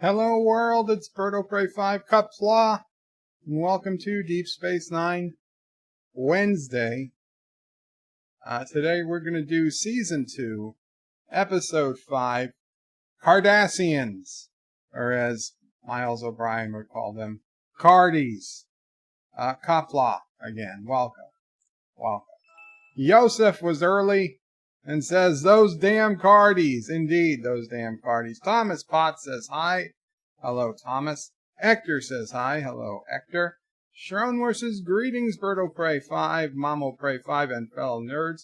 Hello world, it's Birdo Prey 5 Qapla, and welcome to Deep Space Nine Wednesday. Today we're going to do Season 2, Episode 5, Cardassians, or as Miles O'Brien would call them, Cardies. Qapla, again, welcome. Yosef was early and says, those damn Cardies. Indeed, those damn Cardies. Thomas Potts says hi. Hello, Thomas. Hector says hi. Hello, Hector. Schronwer says, greetings, Birdo Prey 5, Mamo Prey 5, and fellow nerds.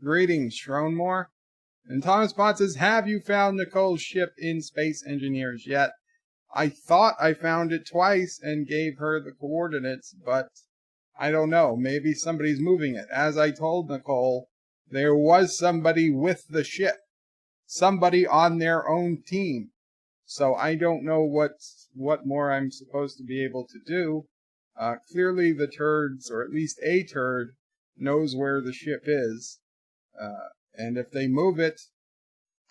Greetings, Schronwer. And Thomas Potts says, have you found Nicole's ship in Space Engineers yet? I thought I found it twice and gave her the coordinates, but I don't know. Maybe somebody's moving it. As I told Nicole, there was somebody with the ship. Somebody on their own team. So I don't know what more I'm supposed to be able to do. Clearly the turds, or at least a turd, knows where the ship is. And if they move it,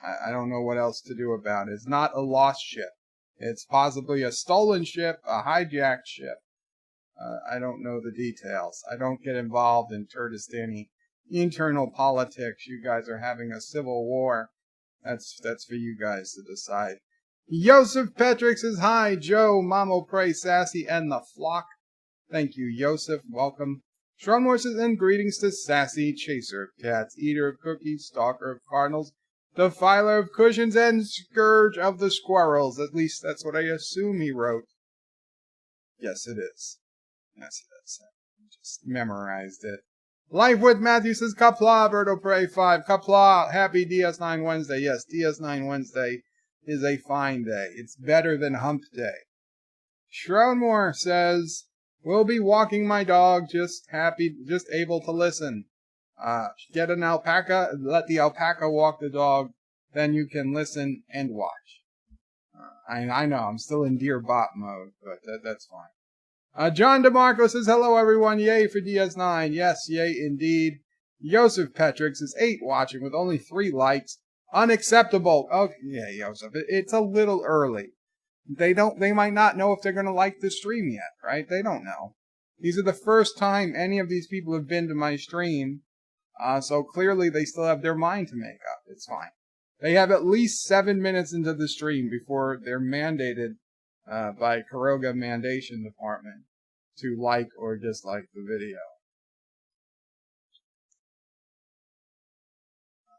I don't know what else to do about it. It's not a lost ship. It's possibly a stolen ship, a hijacked ship. I don't know the details. I don't get involved in Turdistani internal politics. You guys are having a civil war. That's for you guys to decide. Yosef Petrick says hi. Joe, Mamo Prey, Sassy, and the flock. Thank you, Yosef. Welcome. Schronmore says, and greetings to Sassy, chaser of cats, eater of cookies, stalker of cardinals, defiler of cushions, and scourge of the squirrels. At least that's what I assume he wrote. Yes, it is. Yes, it is. I just memorized it. Life with Matthew says, Qapla, Birdo Prey 5. Qapla, happy DS9 Wednesday. Yes, DS9 Wednesday is a fine day. It's better than Hump Day. Schronmore says, we'll be walking my dog, just able to listen. Get an alpaca, let the alpaca walk the dog, then you can listen and watch. I know, I'm still in Dear Bot mode, but that's fine. John DeMarco says, hello everyone, yay for DS9. Yes, yay indeed. Yosef Petrick says, 8 watching with only 3 likes. Unacceptable. Okay, yeah, Yosef, it's a little early. They might not know if they're going to like the stream yet, right? They don't know. These are the first time any of these people have been to my stream, so clearly they still have their mind to make up. It's fine. They have at least 7 minutes into the stream before they're mandated by Karoga Mandation Department to like or dislike the video.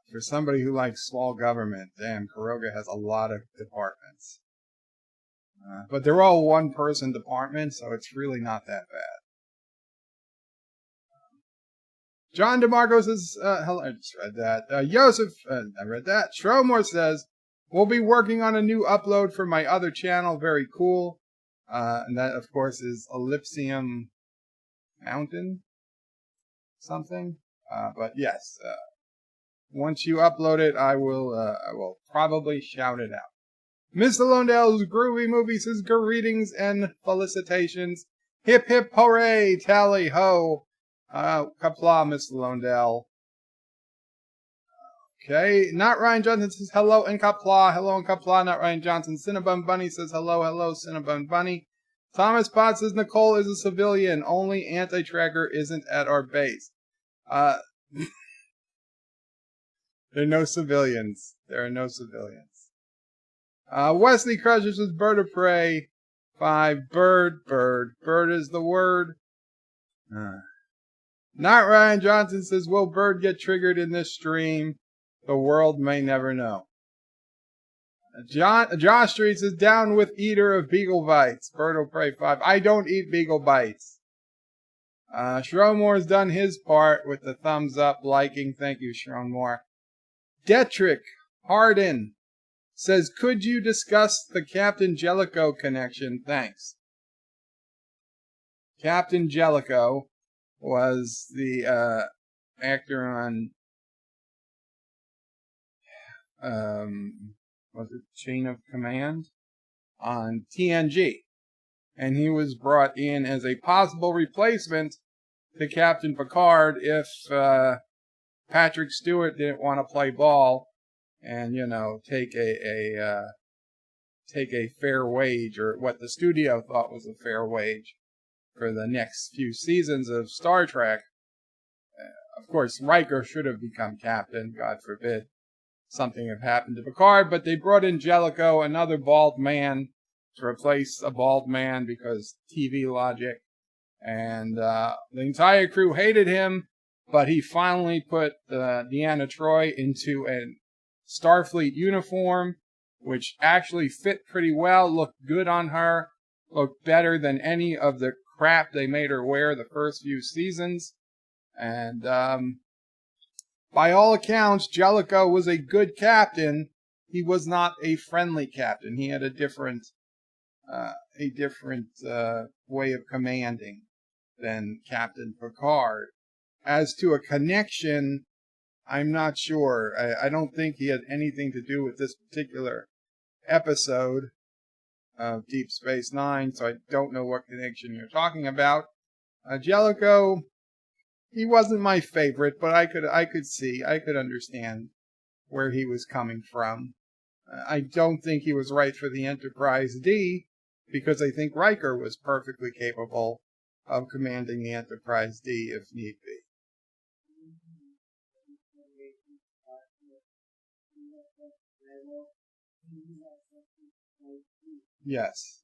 For somebody who likes small government, damn, Karoga has a lot of departments. But they're all one-person departments, so it's really not that bad. John DeMarco says, hello, I just read that. Yosef, I read that. Schronmore says, we'll be working on a new upload for my other channel. Very cool. And that, of course, is Ellipsium Mountain something. But yes, once you upload it, I will probably shout it out. Mr. Londell's Groovy Movie says, greetings and felicitations. Hip hip hooray, tally ho. Qapla, Mr. Londell. Okay, Not Ryan Johnson says hello and Qapla. Hello and Qapla, Not Ryan Johnson. Cinnabon Bunny says hello, Cinnabon Bunny. Thomas Potts says Nicole is a civilian. Only anti-tracker isn't at our base. There are no civilians. There are no civilians. Wesley Crusher says Bird of Prey 5. Bird is the word. Not Ryan Johnson says, will Bird get triggered in this stream? The world may never know. Josh Street says, down with eater of beagle bites. Bird of Prey 5. I don't eat beagle bites. Schronmore's done his part with the thumbs up, liking. Thank you, Schronmore. Detrick Harden says, could you discuss the Captain Jellicoe connection? Thanks. Captain Jellicoe was the actor on was it Chain of Command on TNG, and he was brought in as a possible replacement to Captain Picard if Patrick Stewart didn't want to play ball and take take a fair wage, or what the studio thought was a fair wage, for the next few seasons of Star Trek. Of course, Riker should have become captain, God forbid something have happened to Picard, but they brought in Jellicoe, another bald man, to replace a bald man because TV logic. And the entire crew hated him, but he finally put Deanna Troi into a Starfleet uniform, which actually fit pretty well, looked good on her, looked better than any of the crap they made her wear the first few seasons. And by all accounts, Jellicoe was a good captain. He was not a friendly captain. He had a different way of commanding than Captain Picard. As to a connection, I'm not sure. I don't think he had anything to do with this particular episode of Deep Space Nine, so I don't know what connection you're talking about. Jellicoe, he wasn't my favorite, but I could understand where he was coming from. I don't think he was right for the Enterprise D, because I think Riker was perfectly capable of commanding the Enterprise D if need be. Yes.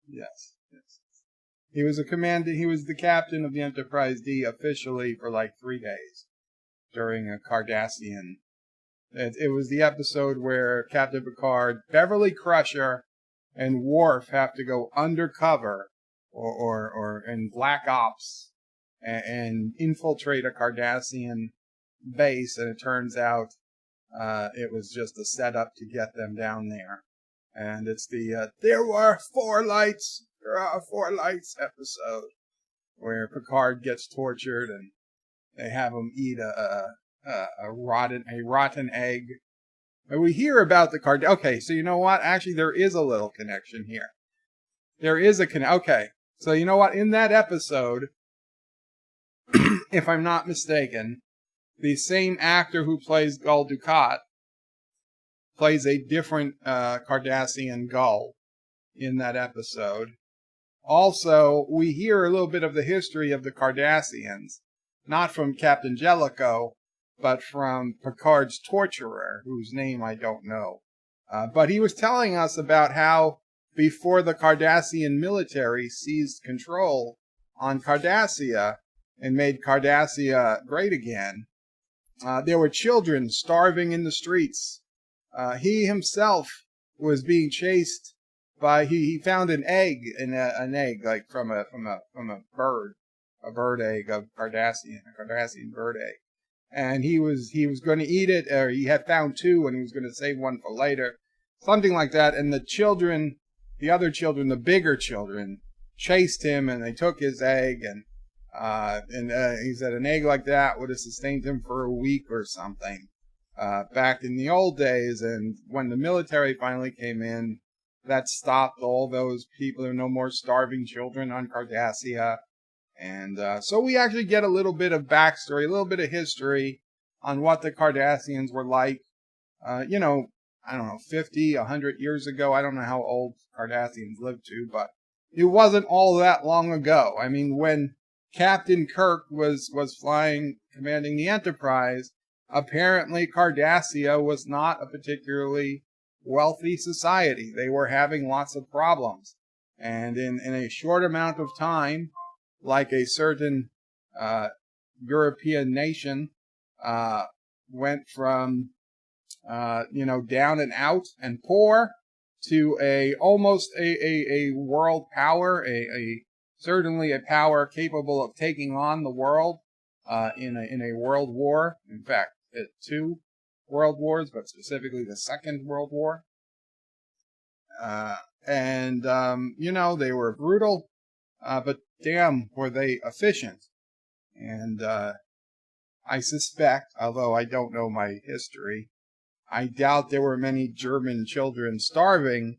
Yes. He was the captain of the Enterprise D officially for like 3 days during a Cardassian. It was the episode where Captain Picard, Beverly Crusher, and Worf have to go undercover or in Black Ops and infiltrate a Cardassian base, and it turns out it was just a setup to get them down there. And it's the there are 4 lights episode where Picard gets tortured and they have him eat a rotten egg. And we hear about the Card. Okay, so you know what? Actually, there is a little connection here. There is a Okay, so you know what? In that episode, if I'm not mistaken, the same actor who plays Gul Dukat plays a different Cardassian Gul in that episode. Also, we hear a little bit of the history of the Cardassians, not from Captain Jellicoe, but from Picard's torturer, whose name I don't know. But he was telling us about how before the Cardassian military seized control on Cardassia and made Cardassia great again, there were children starving in the streets. He himself was being chased by he found an egg like from a bird egg of a Cardassian bird egg, and he was going to eat it, or he had found 2 and he was going to save one for later, something like that. And the other children, the bigger children, chased him and they took his egg, and he said an egg like that would have sustained him for a week or something back in the old days. And when the military finally came in, that stopped all those people. There were no more starving children on Cardassia. And so we actually get a little bit of backstory, a little bit of history on what the Cardassians were like, I don't know, 50, 100 years ago. I don't know how old Cardassians lived to, but it wasn't all that long ago. I mean, when Captain Kirk was commanding the Enterprise, apparently Cardassia was not a particularly wealthy society. They were having lots of problems. And in a short amount of time, like a certain European nation went from down and out and poor to almost a world power, certainly a power capable of taking on the world in a world war. In fact, 2 world wars, but specifically the Second World War. They were brutal, but damn, were they efficient. And I suspect, although I don't know my history, I doubt there were many German children starving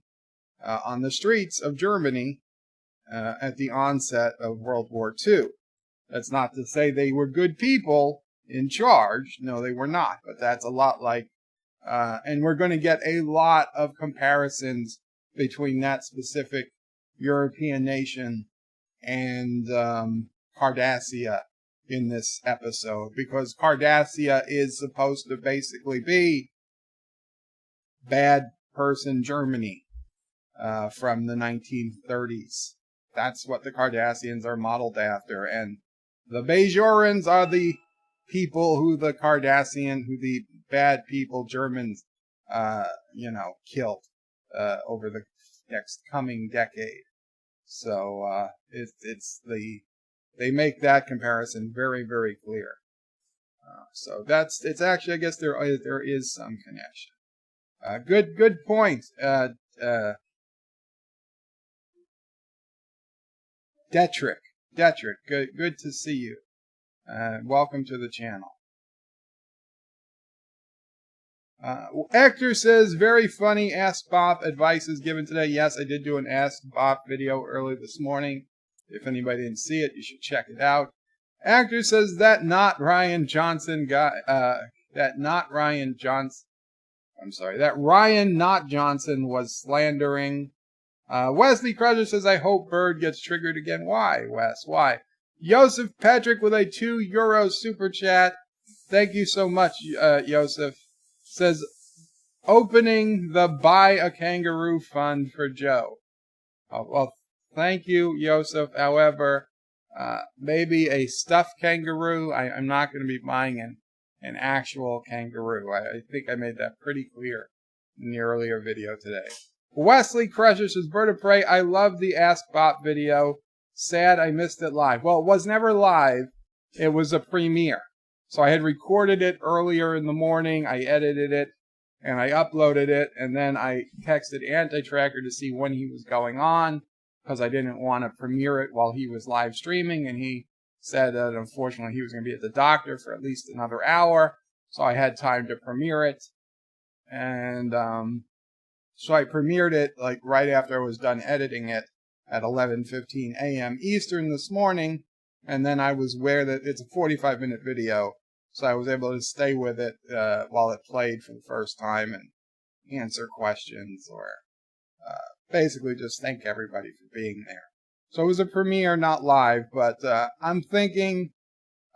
on the streets of Germany at the onset of World War II. That's not to say they were good people in charge. No, they were not. But that's a lot like And we're going to get a lot of comparisons between that specific European nation and Cardassia in this episode, because Cardassia is supposed to basically be bad person Germany from the 1930s. That's what the Cardassians are modeled after, and the Bajorans are the people who the bad people Germans, killed over the next coming decade. So they make that comparison very, very clear. So it's actually, I guess there is some connection. Good point. Detrick, good to see you. Welcome to the channel. Hector says, very funny Ask Bop advice is given today. Yes, I did do an Ask Bop video early this morning. If anybody didn't see it, you should check it out. Hector says that Ryan not Johnson was slandering. Wesley Crusher says, I hope Bird gets triggered again. Why, Wes? Why? Joseph Patrick with a €2 super chat. Thank you so much, Joseph. Says, opening the Buy a Kangaroo Fund for Joe. Oh, well, thank you, Joseph. However, maybe a stuffed kangaroo. I'm not going to be buying an actual kangaroo. I think I made that pretty clear in the earlier video today. Wesley Crusher says, Bird of Prey, I love the Ask Bop video. Sad I missed it live. Well, it was never live. It was a premiere. So I had recorded it earlier in the morning. I edited it and I uploaded it. And then I texted Anti-Tracker to see when he was going on, because I didn't want to premiere it while he was live streaming. And he said that unfortunately he was going to be at the doctor for at least another hour. So I had time to premiere it. And so I premiered it like right after I was done editing it at 11:15 a.m. Eastern this morning. And then I was aware that it's a 45-minute video. So I was able to stay with it while it played for the first time and answer questions, or basically just thank everybody for being there. So it was a premiere, not live, but I'm thinking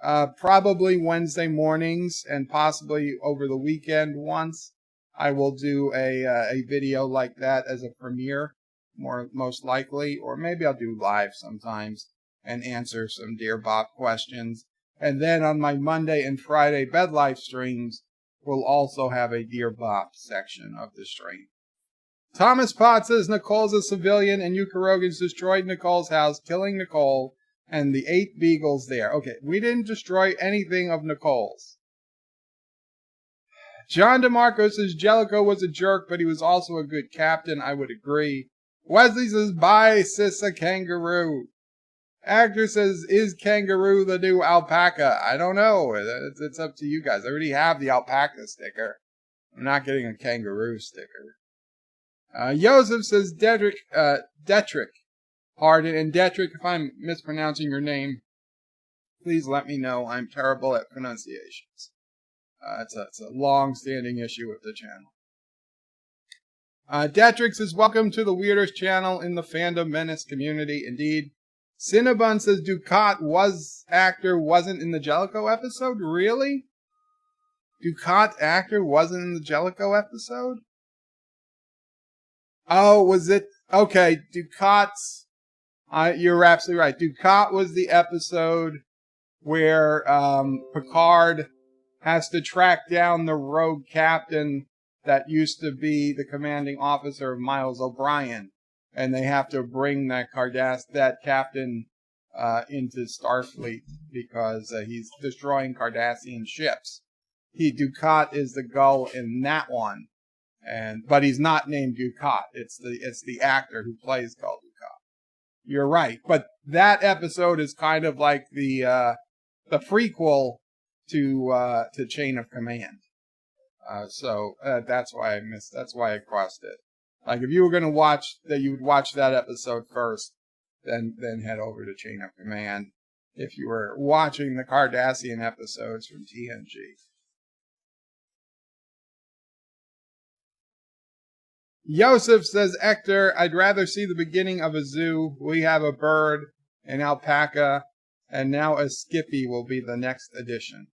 probably Wednesday mornings and possibly over the weekend once I will do a video like that as a premiere, most likely, or maybe I'll do live sometimes and answer some Dear Bob questions. And then on my Monday and Friday bed life streams, we'll also have a Dear Bob section of the stream. Thomas Potts says Nicole's a civilian and Yukarogans destroyed Nicole's house, killing Nicole and the 8 beagles there. Okay, we didn't destroy anything of Nicole's. John DeMarco says Jellicoe was a jerk, but he was also a good captain. I would agree. Wesley says, bye, sis, a kangaroo. Actor says, is kangaroo the new alpaca? I don't know. It's up to you guys. I already have the alpaca sticker. I'm not getting a kangaroo sticker. Joseph says, Detrick. Pardon. And Detrick, if I'm mispronouncing your name, please let me know. I'm terrible at pronunciations. It's a long-standing issue with the channel. Detrick says, welcome to the weirdest channel in the Fandom Menace community. Indeed. Cinnabon says Dukat wasn't in the Jellicoe episode? Really? Dukat actor wasn't in the Jellicoe episode? Oh, was it? Okay, Dukat's... you're absolutely right. Dukat was the episode where Picard has to track down the rogue captain that used to be the commanding officer of Miles O'Brien. And they have to bring that captain into Starfleet because he's destroying Cardassian ships. Dukat is the gull in that one, but he's not named Dukat. It's the actor who plays Gul Dukat. You're right, but that episode is kind of like the prequel to Chain of Command. So that's why I missed. That's why I crossed it. Like, if you were going to watch that, you would watch that episode first, then head over to Chain of Command if you were watching the Cardassian episodes from TNG. Yosef says, Ector, I'd rather see the beginning of a zoo. We have a bird, an alpaca, and now a Skippy will be the next addition.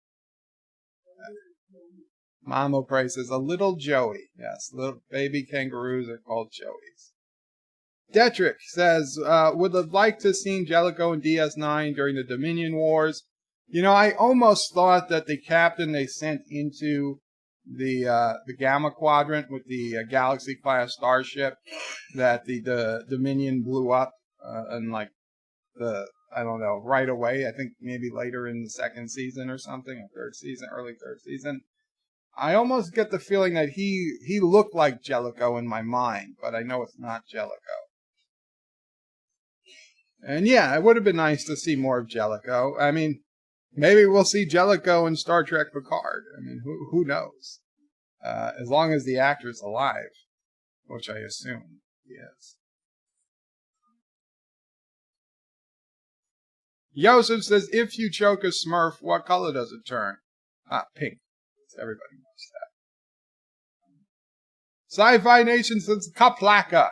Mamo Price says, a little Joey. Yes, little baby kangaroos are called Joeys. Detrick says, would have liked to have seen Jellicoe in DS9 during the Dominion Wars. You know, I almost thought that the captain they sent into the Gamma Quadrant with the Galaxy class starship that the Dominion blew up and like I don't know, right away. I think maybe later in the second season or something, or third season, early third season. I almost get the feeling that he looked like Jellicoe in my mind, but I know it's not Jellicoe. And yeah, it would have been nice to see more of Jellicoe. I mean, maybe we'll see Jellicoe in Star Trek Picard. I mean, who knows? As long as the actor's alive, which I assume he is. Yosef says, if you choke a Smurf, what color does it turn? Pink. Everybody knows that. Sci-Fi Nation says, Qapla.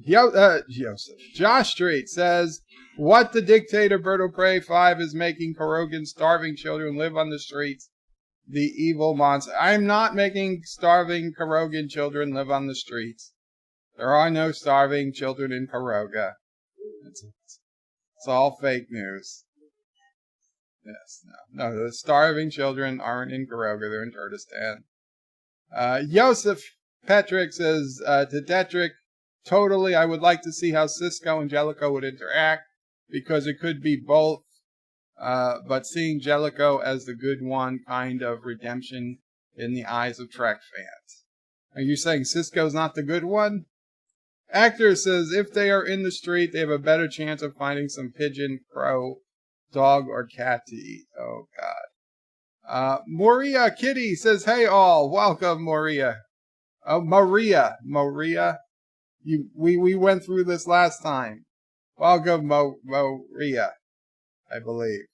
Joseph. Josh Street says, what the dictator Bird of Prey 5 is making Karogan starving children live on the streets. The evil monster. I'm not making starving Karogan children live on the streets. There are no starving children in Karoga. It's all fake news. Yes, no, the starving children aren't in Karoga, they're in Kurdistan. Joseph Petrick says, to Detrick, totally, I would like to see how Cisco and Jellicoe would interact, because it could be both, but seeing Jellicoe as the good one, kind of redemption in the eyes of Trek fans. Are you saying Cisco's not the good one? Actor says, if they are in the street, they have a better chance of finding some pigeon, crow, dog, or cat to eat. Oh, God. Maria Kitty says, hey, all. Welcome, Maria. Oh, Maria. We went through this last time. Welcome, Maria, I believe.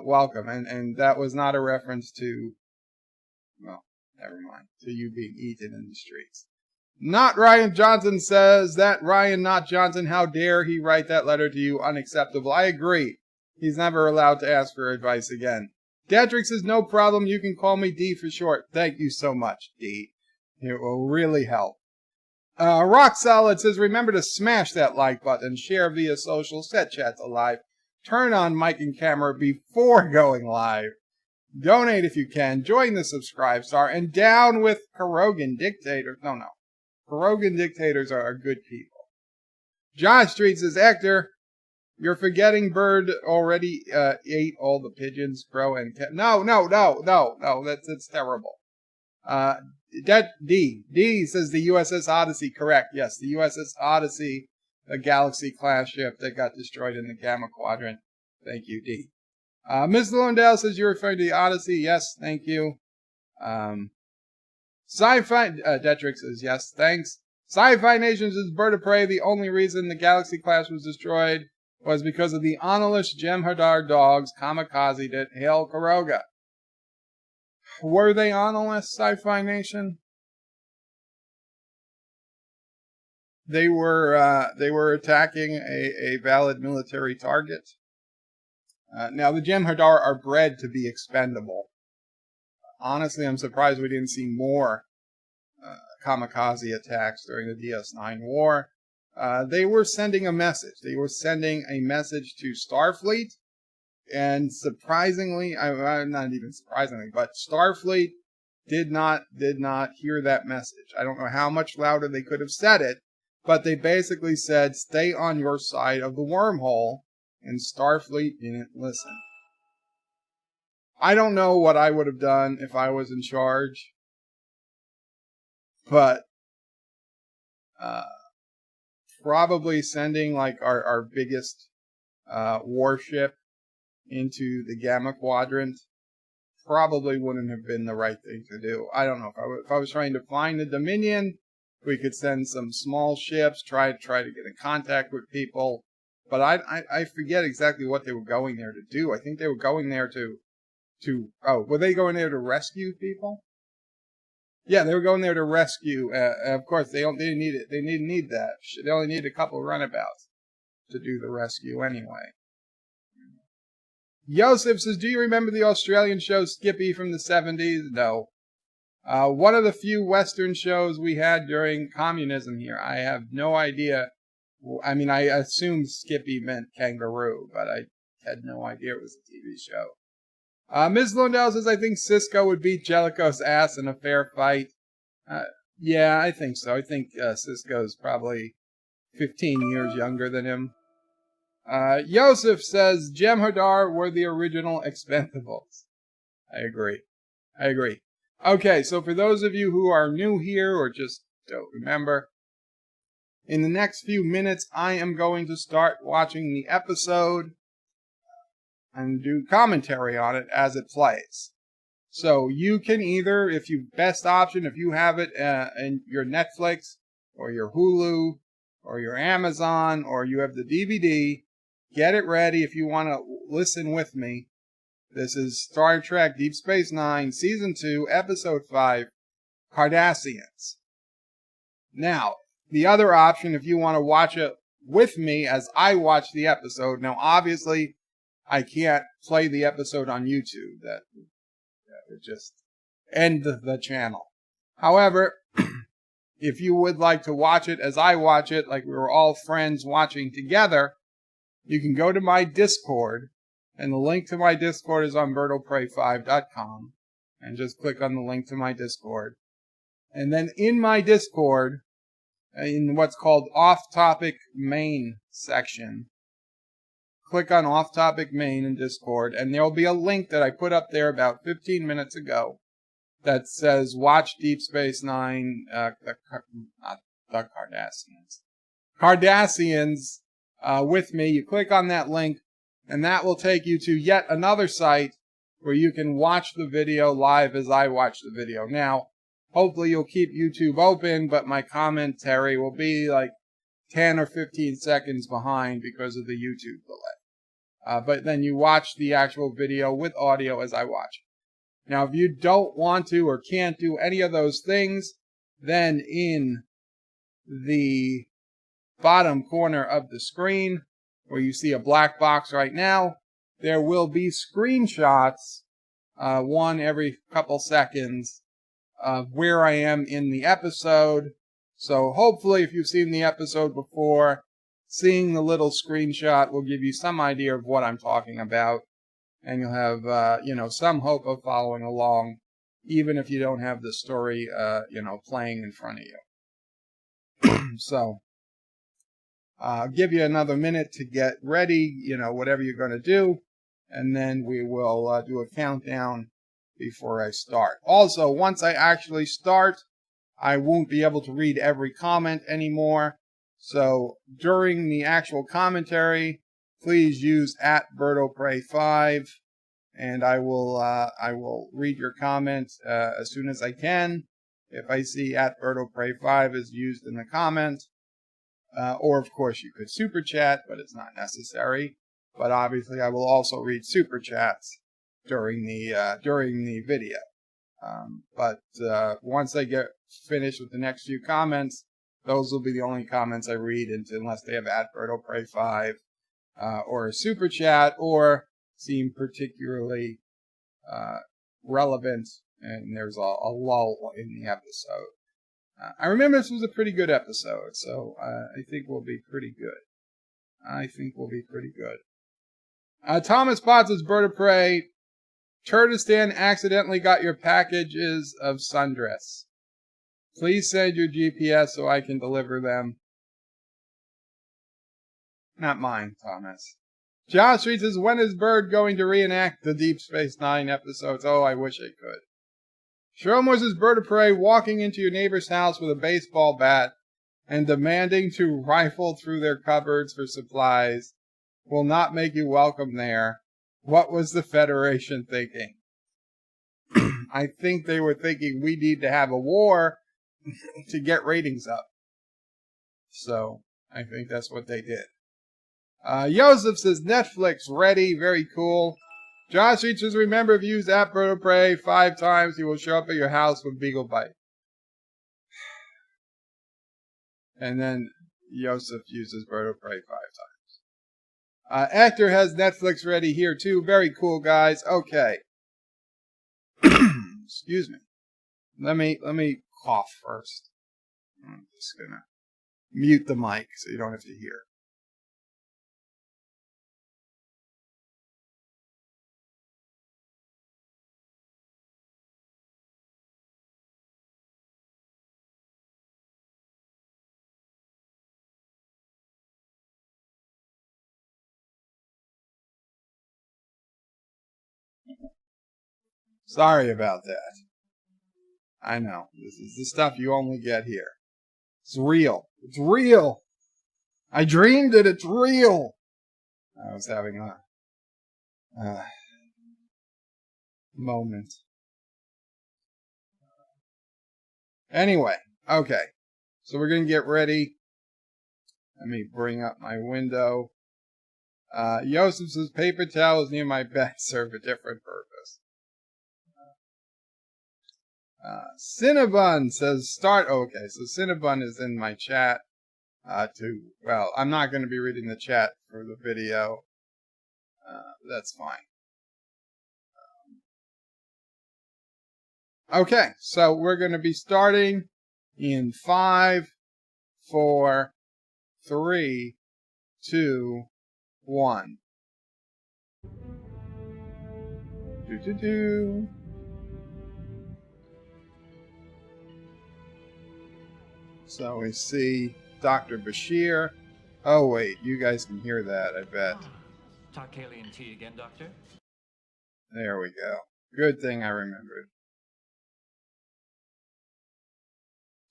Welcome. And that was not a reference to, well, never mind, to you being eaten in the streets. Not Ryan Johnson says, that Ryan, not Johnson, how dare he write that letter to you? Unacceptable. I agree. He's never allowed to ask for advice again. Detrick says, no problem. You can call me D for short. Thank you so much, D. It will really help. Rock Solid says, remember to smash that like button, share via social, set chat to live, turn on mic and camera before going live, donate if you can, join the subscribe star, and down with Karogan dictators. No. Karogan dictators are good people. Josh Street says, Hector, you're forgetting Bird already ate all the pigeons, crow, and cat. No, that's terrible. D says the USS Odyssey, correct. Yes, the USS Odyssey, a Galaxy class ship that got destroyed in the Gamma Quadrant. Thank you, D. Ms. Londell says you're referring to the Odyssey. Yes, thank you. Sci-Fi, Detrick says yes, thanks. Sci-Fi Nation says Bird of Prey, the only reason the Galaxy class was destroyed was because of the Onalist Jem'Hadar dogs kamikazed it. Hail Karoga. Were they Onalist, Sci-Fi Nation? They were attacking a valid military target. Now the Jem'Hadar are bred to be expendable. Honestly, I'm surprised we didn't see more kamikaze attacks during the DS9 war. They were sending a message. They were sending a message to Starfleet, and surprisingly, not even surprisingly, but Starfleet did not hear that message. I don't know how much louder they could have said it, but they basically said, stay on your side of the wormhole, and Starfleet didn't listen. I don't know what I would have done if I was in charge, but probably sending like our biggest warship into the Gamma Quadrant probably wouldn't have been the right thing to do. I don't know. If I was trying to find the Dominion, we could send some small ships, try to get in contact with people, but I forget exactly what they were going there to do. I think they were going there were they going there to rescue people? Yeah, they were going there to rescue. Of course, they didn't need it. They didn't need that. They only need a couple runabouts to do the rescue anyway. Yosef says, do you remember the Australian show Skippy from the 70s? No. One of the few Western shows we had during communism here. I have no idea. I mean, I assumed Skippy meant kangaroo, but I had no idea it was a TV show. Ms. Lundell says, I think Cisco would beat Jellicoe's ass in a fair fight. Yeah, I think so. I think Cisco's probably 15 years younger than him. Yosef says, Jem'Hadar were the original Expendables. I agree. Okay, so for those of you who are new here or just don't remember, in the next few minutes, I am going to start watching the episode and do commentary on it as it plays. So you can either, if you best option, if you have it in your Netflix or your Hulu or your Amazon or you have the DVD, get it ready if you want to listen with me. This is Star Trek Deep Space Nine, Season 2, Episode 5, Cardassians. Now, the other option, if you want to watch it with me as I watch the episode, now obviously I can't play the episode on YouTube. That would just end the channel. However, if you would like to watch it as I watch it, like we were all friends watching together, you can go to my Discord, and the link to my Discord is on BertoPrey5.com, and just click on the link to my Discord. And then in my Discord, in what's called Off-Topic Main section, click on Off-Topic Main in Discord, and there'll be a link that I put up there about 15 minutes ago that says Watch Deep Space Nine, not the Cardassians. Cardassians with me. You click on that link, and that will take you to yet another site where you can watch the video live as I watch the video. Now, hopefully you'll keep YouTube open, but my commentary will be like 10 or 15 seconds behind because of the YouTube delay. But then you watch the actual video with audio as I watch it. Now, if you don't want to or can't do any of those things, then in the bottom corner of the screen, where you see a black box right now, there will be screenshots, one every couple seconds, of where I am in the episode. So hopefully if you've seen the episode before, seeing the little screenshot will give you some idea of what I'm talking about, and you'll have, some hope of following along, even if you don't have the story, playing in front of you. So, I'll give you another minute to get ready, whatever you're going to do, and then we will do a countdown before I start. Also, once I actually start, I won't be able to read every comment anymore. So during the actual commentary, please use @BertoPrey5, and I will read your comment as soon as I can. If I see @BertoPrey5 is used in the comment, or of course you could super chat, but it's not necessary. But obviously, I will also read super chats during the video. But once I get finished with the next few comments, those will be the only comments I read unless they have @BertoPrey5 or a super chat or seem particularly relevant, and there's a lull in the episode. I remember this was a pretty good episode, so I think we'll be pretty good. Thomas Potts is Bird of Prey. Kurdistan accidentally got your packages of sundress. Please send your GPS so I can deliver them. Not mine, Thomas. Josh Street says, when is Bird going to reenact the Deep Space Nine episodes? Oh, I wish I could. Shromor says, Bird of Prey walking into your neighbor's house with a baseball bat and demanding to rifle through their cupboards for supplies will not make you welcome there. What was the Federation thinking? I think they were thinking we need to have a war to get ratings up. So, I think that's what they did. Joseph says, Netflix ready, very cool. Josh says, remember if you use @BertoPrey 5 times, he will show up at your house with Beagle Bite. And then Yosef uses Bird of Prey 5 times. Actor has Netflix ready here too. Very cool, guys. Okay. Excuse me. Let me cough first. I'm just gonna mute the mic so you don't have to hear. Sorry about that. I know. This is the stuff you only get here. It's real. It's real. I dreamed it. It's real. I was having a moment. Anyway, okay. So we're going to get ready. Let me bring up my window. Yosef says paper towels near my bed serve a different purpose. Cinnabon says start. Okay, so Cinnabon is in my chat. Well, I'm not going to be reading the chat for the video. That's fine. Okay, so we're going to be starting in 5, 4, 3, 2, 1. Do. So we see Dr. Bashir. Oh wait, you guys can hear that, I bet. Tarkalian tea again, Doctor? There we go. Good thing I remembered.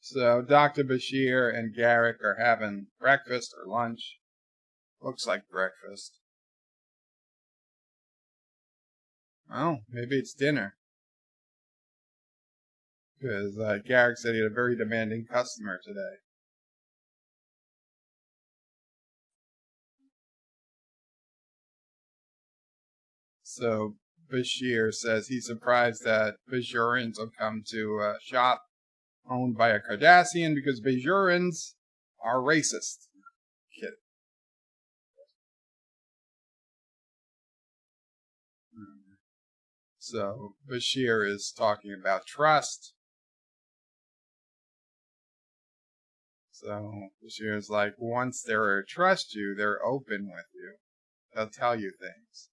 So Dr. Bashir and Garak are having breakfast or lunch. Looks like breakfast. Oh, maybe it's dinner. Because Garak said he had a very demanding customer today. So Bashir says he's surprised that Bajurans will come to a shop owned by a Cardassian because Bajurans are racist. Kidding. So Bashir is talking about trust. So Bashir is like, once they trust you, they're open with you. They'll tell you things.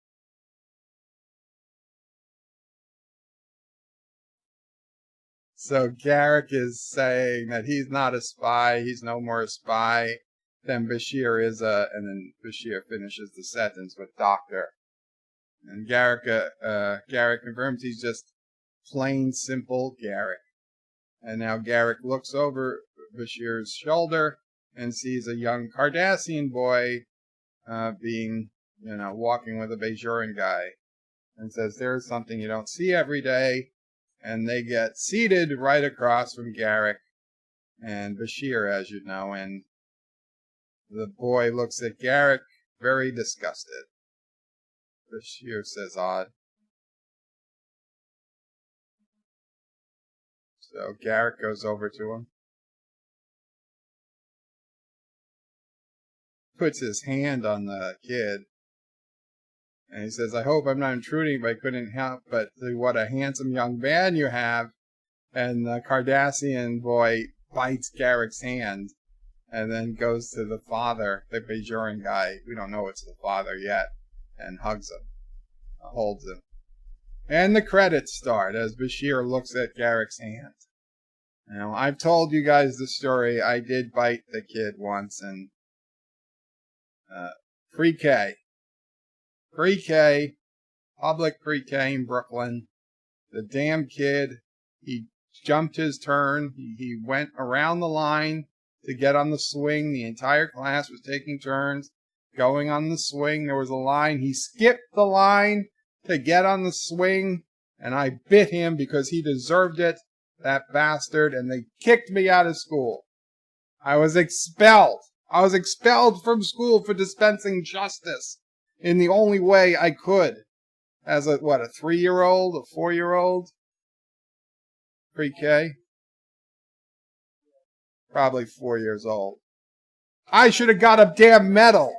So Garak is saying that he's not a spy. He's no more a spy than Bashir is and then Bashir finishes the sentence with doctor. And Garak confirms he's just plain simple Garak. And now Garak looks over Bashir's shoulder and sees a young Cardassian boy walking with a Bajoran guy, and says there's something you don't see every day. And they get seated right across from Garak and Bashir, as you know, and the boy looks at Garak very disgusted. Bashir says odd. So Garak goes over to him, puts his hand on the kid, and he says, I hope I'm not intruding, but I couldn't help but see what a handsome young man you have. And the Cardassian boy bites Garak's hand and then goes to the father, the Bajoran guy, we don't know it's the father yet, and hugs him, holds him. And the credits start as Bashir looks at Garak's hand. Now, I've told you guys the story. I did bite the kid once in pre-K, public pre-K in Brooklyn. The damn kid, he jumped his turn. He went around the line to get on the swing. The entire class was taking turns going on the swing. There was a line. He skipped the line to get on the swing, and I bit him because he deserved it, that bastard, and they kicked me out of school. I was expelled. I was expelled from school for dispensing justice in the only way I could. As a 3-year-old, a 4-year-old? Pre-K? Probably 4 years old. I should have got a damn medal.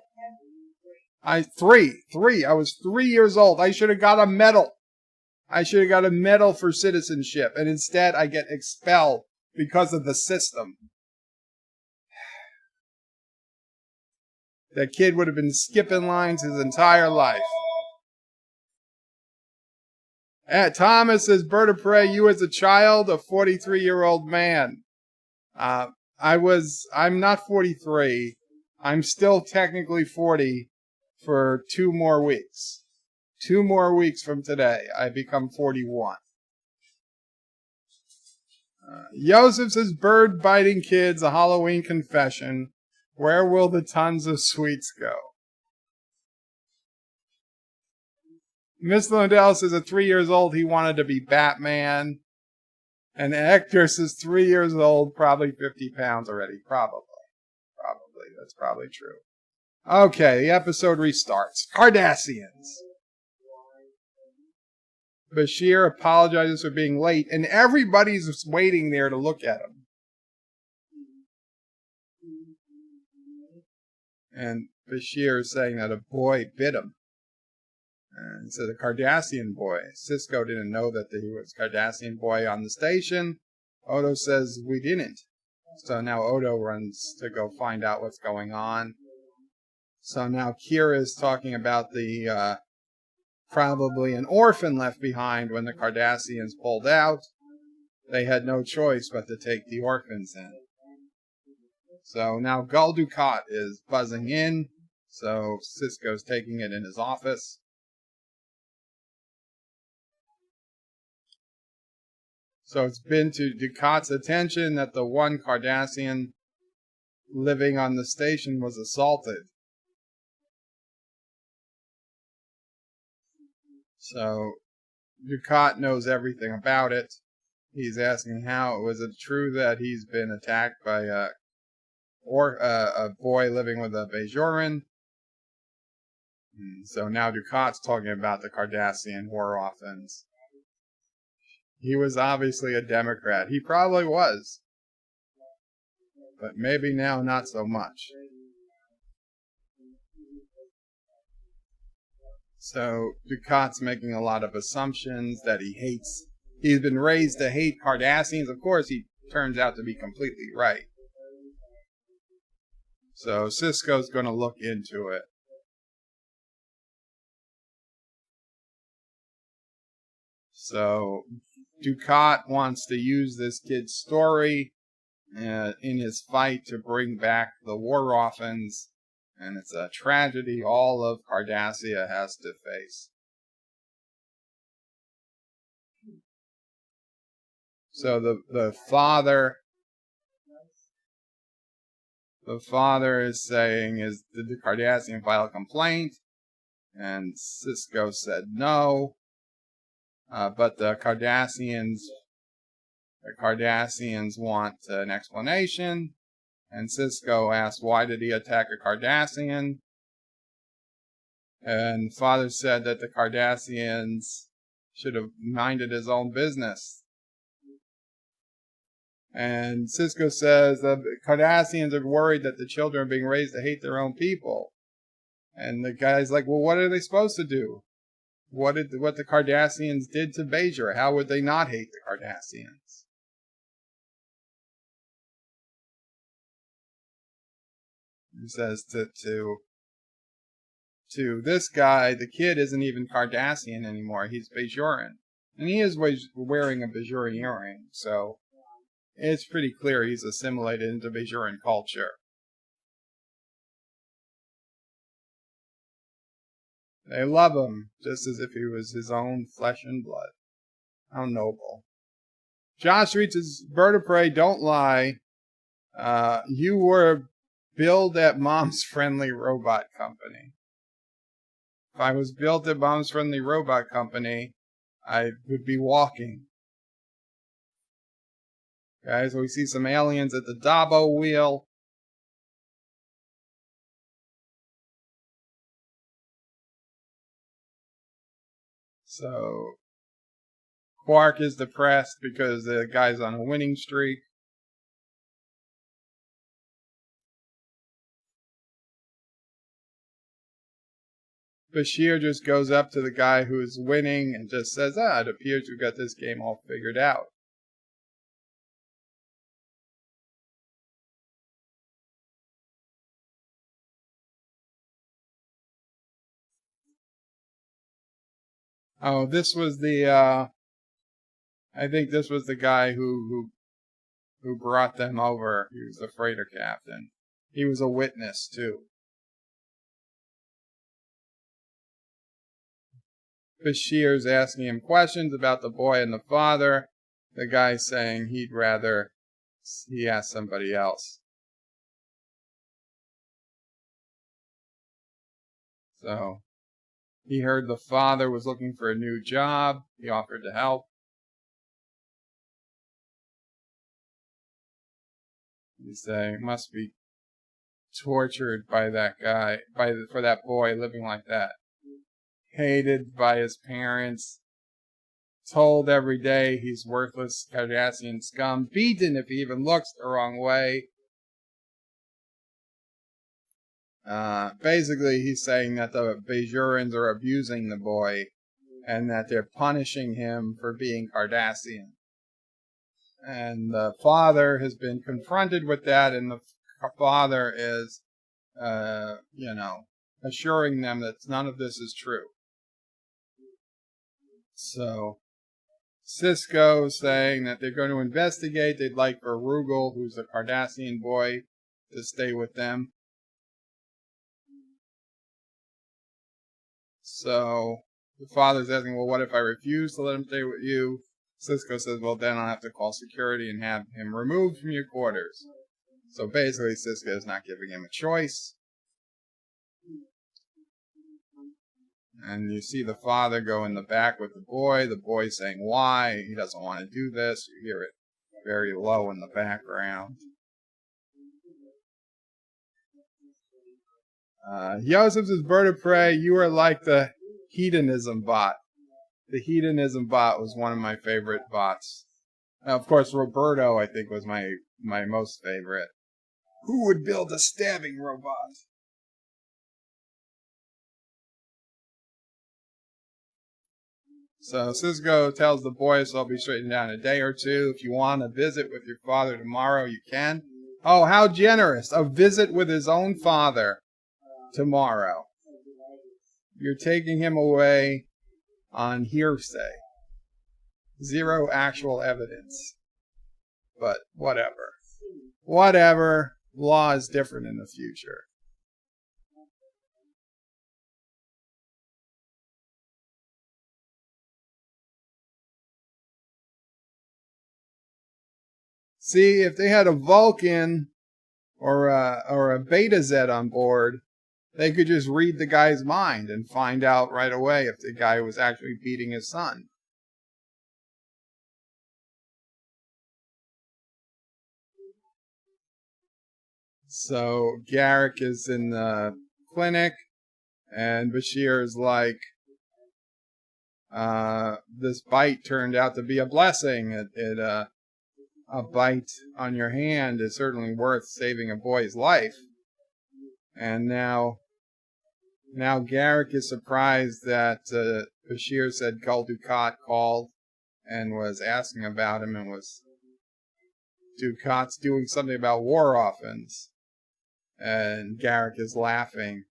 Three. I was 3 years old. I should have got a medal. I should have got a medal for citizenship. And instead, I get expelled because of the system. That kid would have been skipping lines his entire life. Thomas says, Bird of Prey, you as a child, a 43-year-old man. I'm not 43. I'm still technically 40 for 2 more weeks. 2 more weeks from today, I become 41. Joseph says, bird biting kids, a Halloween confession. Where will the tons of sweets go? Miss Lundell says, at 3 years old, he wanted to be Batman. And Hector says, 3 years old, probably 50 pounds already. Probably. That's probably true. Okay, the episode restarts. Cardassians. Bashir apologizes for being late, and everybody's just waiting there to look at him. And Bashir is saying that a boy bit him. And so the Cardassian boy. Cisco didn't know that there was a Cardassian boy on the station. Odo says, we didn't. So now Odo runs to go find out what's going on. So now Kira is talking about the probably an orphan left behind when the Cardassians pulled out. They had no choice but to take the orphans in. So now Gul Dukat is buzzing in. So Cisco's taking it in his office. So it's been to Dukat's attention that the one Cardassian living on the station was assaulted. So Dukat knows everything about it. He's asking how was it true that he's been attacked by a boy living with a Bajoran. So now Dukat's talking about the Cardassian war orphans. He was obviously a Democrat. He probably was. But maybe now not so much. So Dukat's making a lot of assumptions that he hates. He's been raised to hate Cardassians. Of course, he turns out to be completely right. So Cisco's going to look into it. So Dukat wants to use this kid's story in his fight to bring back the war orphans. And it's a tragedy all of Cardassia has to face. So the father is saying, did the Cardassian file a complaint? And Cisco said no. But the Cardassians want an explanation. And Cisco asked, why did he attack a Cardassian? And Father said that the Cardassians should have minded his own business. And Cisco says that the Cardassians are worried that the children are being raised to hate their own people. And the guy's like, well, what are they supposed to do? What the Cardassians did to Bajor? How would they not hate the Cardassians? He says to this guy, the kid isn't even Cardassian anymore. He's Bajoran. And he is wearing a Bajoran earring. So it's pretty clear he's assimilated into Bajoran culture. They love him just as if he was his own flesh and blood. How noble. Josh reads, Bird of Prey, don't lie. You were billed at Mom's Friendly Robot Company. If I was built at Mom's Friendly Robot Company, I would be walking. Guys, we see some aliens at the Dabo wheel. So Quark is depressed because the guy's on a winning streak. Bashir just goes up to the guy who's winning and just says, it appears we've got this game all figured out. Oh, this was the, I think this was the guy who brought them over. He was the freighter captain. He was a witness, too. Bashir's asking him questions about the boy and the father. The guy's saying he'd rather he ask somebody else. So, he heard the father was looking for a new job. He offered to help. He's saying, must be tortured by that guy, for that boy living like that. Hated by his parents. Told every day he's worthless Cardassian scum. Beaten if he even looks the wrong way. Basically, he's saying that the Bajorans are abusing the boy and that they're punishing him for being Cardassian. And the father has been confronted with that, and the father is, assuring them that none of this is true. So, Sisko saying that they're going to investigate. They'd like for Rugal, who's a Cardassian boy, to stay with them. So, the father's asking, well, what if I refuse to let him stay with you? Sisko says, well, then I'll have to call security and have him removed from your quarters. So basically, Sisko is not giving him a choice. And you see the father go in the back with the boy saying why, he doesn't want to do this. You hear it very low in the background. Yosef says, Bird of Prey, you are like the hedonism bot. The hedonism bot was one of my favorite bots. Now, of course, Roberto, I think, was my most favorite. Who would build a stabbing robot? So Sisko tells the boys I'll be straightened down in a day or two. If you want to visit with your father tomorrow, you can. Oh, how generous. A visit with his own father tomorrow. You're taking him away on hearsay. Zero actual evidence. But whatever. Whatever. Law is different in the future. See, if they had a Vulcan or a Beta Z on board, they could just read the guy's mind and find out right away if the guy was actually beating his son. So Garak is in the clinic, and Bashir is like, this bite turned out to be a blessing. A bite on your hand is certainly worth saving a boy's life. And now Garak is surprised that Bashir said Gul Dukat called and was asking about him, and was Dukat's doing something about war orphans. And Garak is laughing.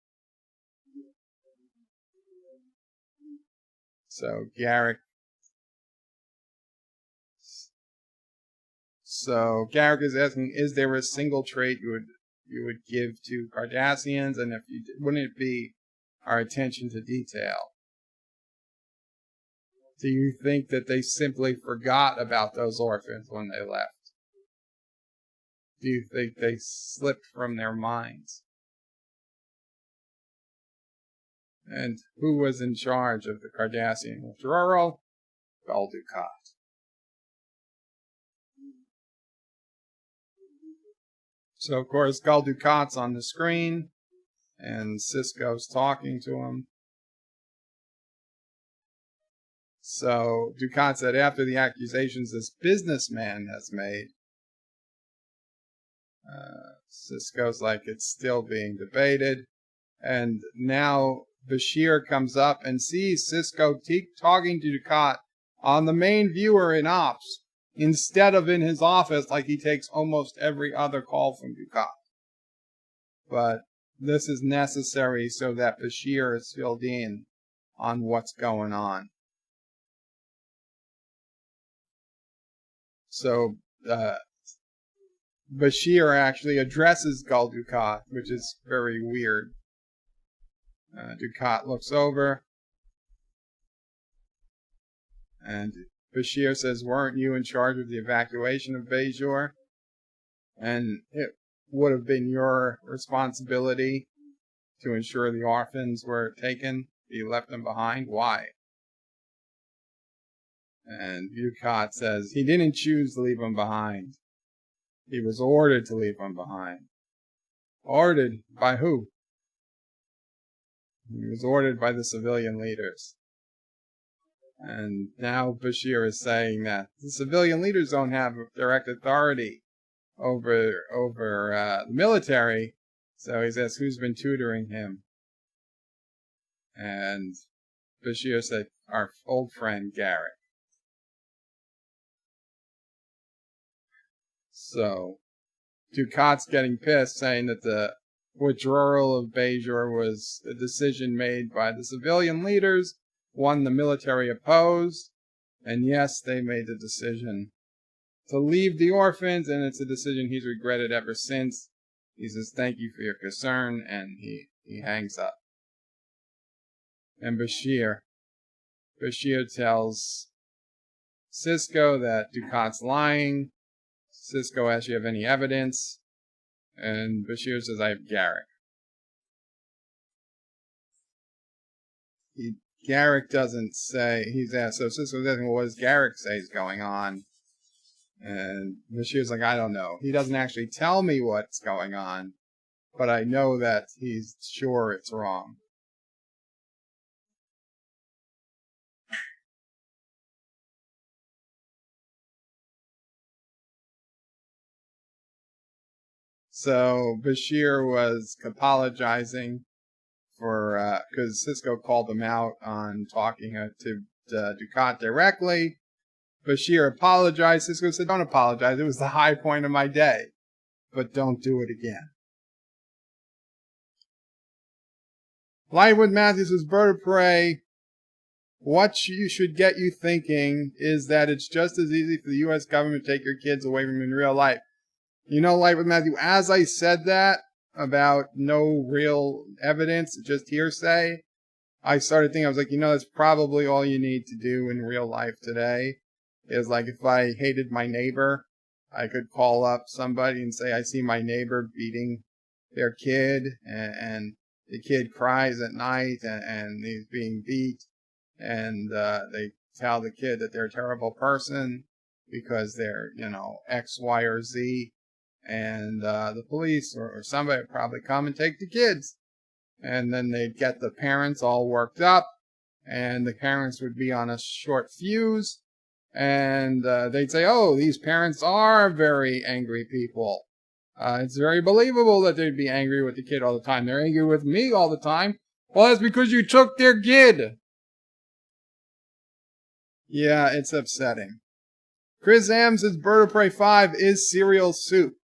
So Garak is asking, is there a single trait you would give to Cardassians, and if you wouldn't it be our attention to detail? Do you think that they simply forgot about those orphans when they left? Do you think they slipped from their minds? And who was in charge of the Cardassian withdrawal? Gul Dukat. So, of course, Gul Dukat's on the screen, and Sisko's talking to him. So, Dukat said, after the accusations this businessman has made, Sisko's like, it's still being debated. And now Bashir comes up and sees Sisko talking to Dukat on the main viewer in Ops instead of in his office like he takes almost every other call from Dukat. But this is necessary so that Bashir is filled in on what's going on. So Bashir actually addresses Gul Dukat, which is very weird. Dukat looks over, and Bashir says, "Weren't you in charge of the evacuation of Bajor? And it would have been your responsibility to ensure the orphans were taken. You left them behind. Why?" And Dukat says, "He didn't choose to leave them behind. He was ordered to leave them behind." Ordered by who? He was ordered by the civilian leaders. And now Bashir is saying that the civilian leaders don't have direct authority over the military. So he says, "Who's been tutoring him?" And Bashir said, "Our old friend Garak." So Dukat's getting pissed, saying that the withdrawal of Bajor was a decision made by the civilian leaders, one the military opposed, and yes, they made the decision to leave the orphans, and it's a decision he's regretted ever since. He says, "Thank you for your concern," and he hangs up. And Bashir tells Sisko that Dukat's lying. Sisko asks, "You have any evidence?" And Bashir says, "I have Garak." Garak doesn't say, he's asked, so Sisko's asking, "Well, what does Garak say is going on?" And Bashir's like, "I don't know. He doesn't actually tell me what's going on, but I know that he's sure it's wrong." So Bashir was apologizing for, because Sisko called him out on talking to Dukat directly. Bashir apologized. Sisko said, "Don't apologize. It was the high point of my day, but don't do it again." Lightwood Matthews was Bird of Prey. What you should get you thinking is that it's just as easy for the U.S. government to take your kids away from you in real life. You know, Lightwood Matthew, as I said that about no real evidence, just hearsay, I started thinking, I was like, that's probably all you need to do in real life today. Is like, if I hated my neighbor, I could call up somebody and say, "I see my neighbor beating their kid, and the kid cries at night, and he's being beat, and they tell the kid that they're a terrible person because they're, X, Y, or Z, and the police or somebody would probably come and take the kids. And then they'd get the parents all worked up, and the parents would be on a short fuse, and they'd say, 'Oh, these parents are very angry people. It's very believable that they'd be angry with the kid all the time. They're angry with me all the time.' Well, that's because you took their kid." Yeah, it's upsetting. Chris Am says Bird of Prey 5 is cereal soup.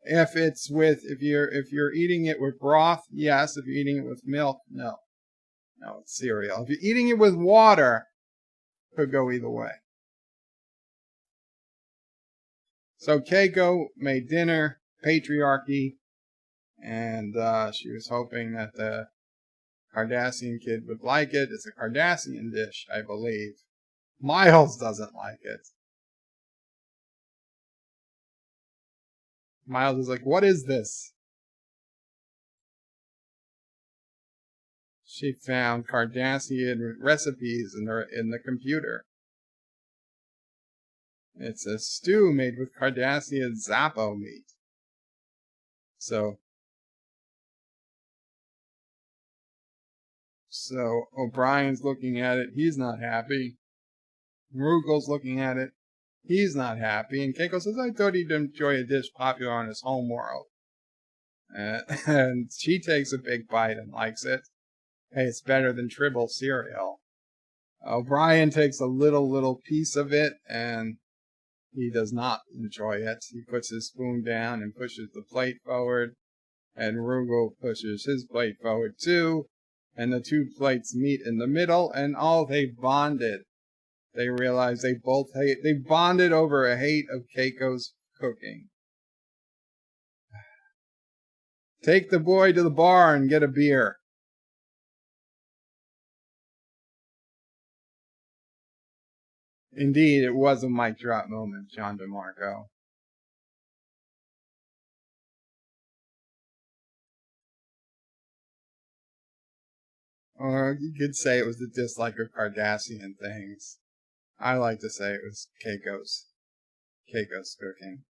If you're eating it with broth, yes. If you're eating it with milk, no. No, it's cereal. If you're eating it with water, it could go either way. So Keiko made dinner, patriarchy, and she was hoping that the Cardassian kid would like it. It's a Cardassian dish, I believe. Miles doesn't like it. Miles is like, "What is this?" She found Cardassian recipes in the computer. It's a stew made with Cardassian Zappo meat. So O'Brien's looking at it. He's not happy. Rugel's looking at it. He's not happy. And Keiko says, "I thought he'd enjoy a dish popular on his home world." And she takes a big bite and likes it. hey, it's better than Tribble cereal. O'Brien takes a little piece of it, and he does not enjoy it. He puts his spoon down and pushes the plate forward, and Rugal pushes his plate forward too, and the two plates meet in the middle, and they bonded. They realize they bonded over a hate of Keiko's cooking. Take the boy to the bar and get a beer. Indeed, it was a mic drop moment, John DeMarco. Or you could say it was the dislike of Cardassian things. I like to say it was Keiko's cooking.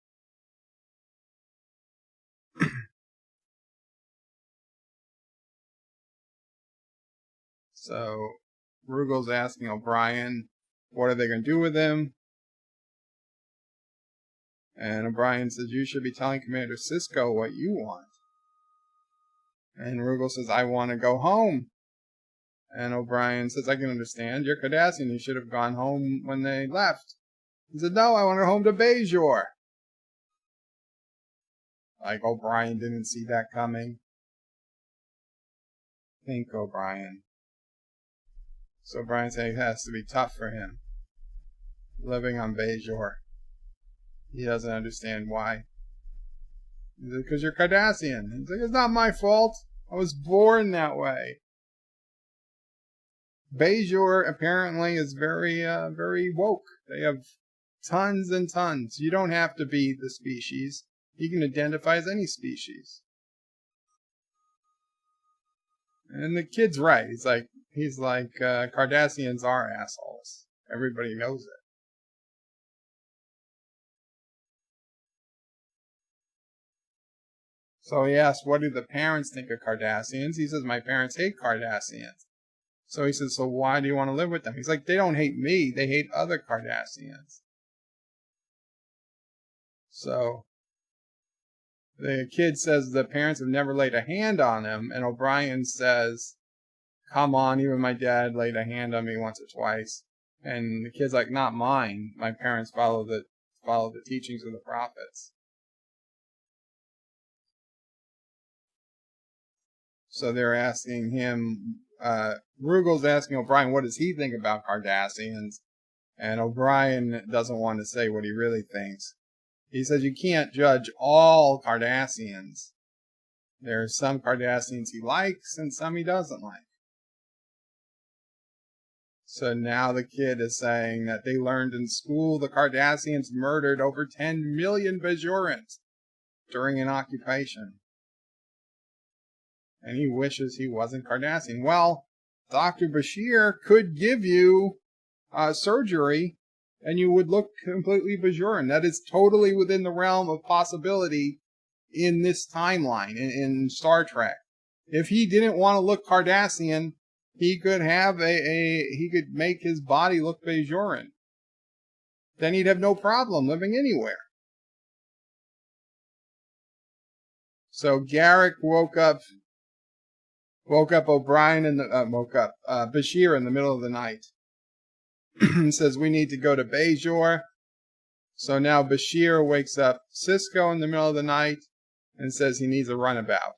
So Rugal's asking O'Brien, what are they going to do with him? And O'Brien says, you should be telling Commander Sisko what you want. And Rugal says, I want to go home. And O'Brien says, I can understand. You're Cardassian. You should have gone home when they left. He said, no, I want to go home to Bajor. Like O'Brien didn't see that coming. Think O'Brien. So O'Brien said it has to be tough for him. Living on Bajor. He doesn't understand why. He said, because you're Cardassian. He's like, it's not my fault. I was born that way. Bajor apparently is very woke. They have tons and tons. You don't have to be the species. You can identify as any species. And the kid's right. He's like Cardassians are assholes. Everybody knows it. So he asks, what do the parents think of Cardassians? He says, my parents hate Cardassians. So he says, so why do you want to live with them? He's like, they don't hate me. They hate other Cardassians. So the kid says the parents have never laid a hand on him. And O'Brien says, come on, even my dad laid a hand on me once or twice. And the kid's like, not mine. My parents follow the teachings of the prophets. So they're asking him, Rugal's asking O'Brien, what does he think about Cardassians? And O'Brien doesn't want to say what he really thinks. He says you can't judge all Cardassians. There are some Cardassians he likes and some he doesn't like. So now the kid is saying that they learned in school the Cardassians murdered over 10 million Bajorans during an occupation. And he wishes he wasn't Cardassian. Well, Dr. Bashir could give you surgery and you would look completely Bajoran. That is totally within the realm of possibility in this timeline, in Star Trek. If he didn't want to look Cardassian, he could have he could make his body look Bajoran. Then he'd have no problem living anywhere. So Garak woke up O'Brien and Bashir in the middle of the night. Says we need to go to Bajor. So now Bashir wakes up Sisko in the middle of the night and says he needs a runabout.